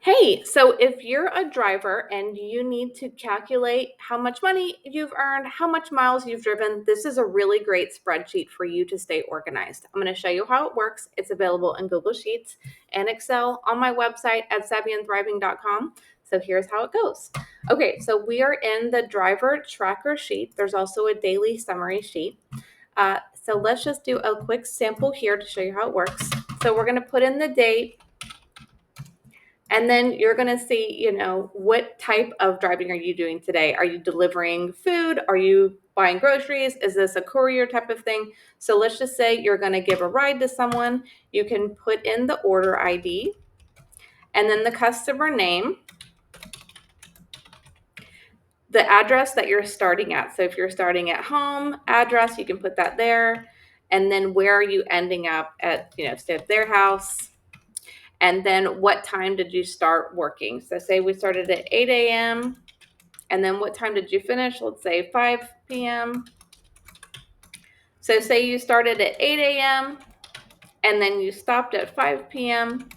Hey, so if you're a driver and you need to calculate how much money you've earned, how much miles you've driven, this is a really great spreadsheet for you to stay organized. I'm going to show you how it works. It's available in Google Sheets and Excel on my website at savvyandthriving.com. So here's how it goes. Okay, so we are in the driver tracker sheet. There's also a daily summary sheet. So let's just do a quick sample here to show you how it works. So we're going to put in the date. And then you're going to see, what type of driving are you doing today? Are you delivering food? Are you buying groceries? Is this a courier type of thing? So let's just say you're going to give a ride to someone. You can put in the order ID and then the customer name, the address that you're starting at. So if you're starting at home address, you can put that there. And then where are you ending up at, say at their house. And then what time did you start working? So say we started at 8 a.m. And then what time did you finish? Let's say 5 p.m. So say you started at 8 a.m. and then you stopped at 5 p.m.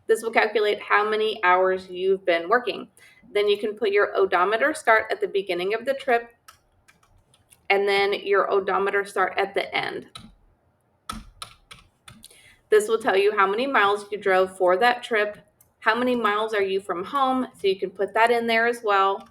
This will calculate how many hours you've been working. Then you can put your odometer start at the beginning of the trip and then your odometer start at the end. This will tell you how many miles you drove for that trip, how many miles are you from home, so you can put that in there as well.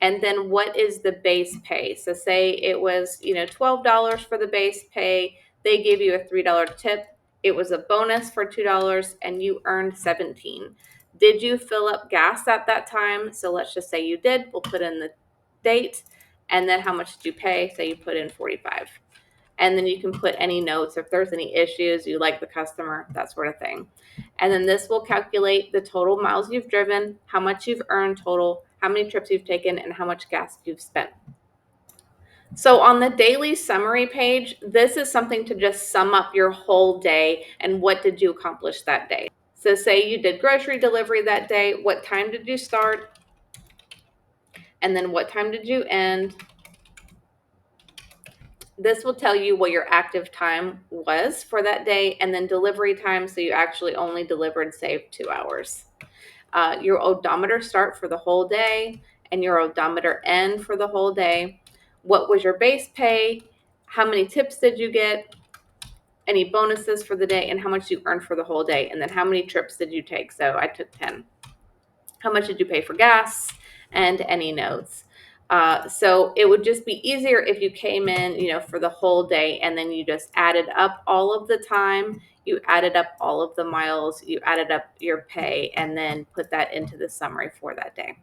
And then what is the base pay? So say it was, $12 for the base pay. They gave you a $3 tip. It was a bonus for $2 and you earned 17. Did you fill up gas at that time? So let's just say you did. We'll put in the date and then how much did you pay? Say you put in 45. And then you can put any notes if there's any issues, you like the customer, that sort of thing. And then this will calculate the total miles you've driven, how much you've earned total, how many trips you've taken, and how much gas you've spent. So on the daily summary page, this is something to just sum up your whole day and what did you accomplish that day. So say you did grocery delivery that day, what time did you start? And then what time did you end? This will tell you what your active time was for that day and then delivery time. So you actually only delivered, say, 2 hours. Your odometer start for the whole day and your odometer end for the whole day. What was your base pay? How many tips did you get? Any bonuses for the day and how much you earned for the whole day. And then how many trips did you take? So I took 10. How much did you pay for gas? And any notes. So it would just be easier if you came in, for the whole day and then you just added up all of the time, you added up all of the miles, you added up your pay, and then put that into the summary for that day.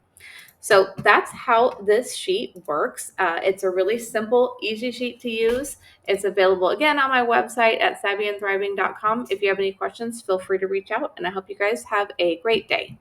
So that's how this sheet works. It's a really simple, easy sheet to use. It's available again on my website at savvyandthriving.com. If you have any questions, feel free to reach out, and I hope you guys have a great day.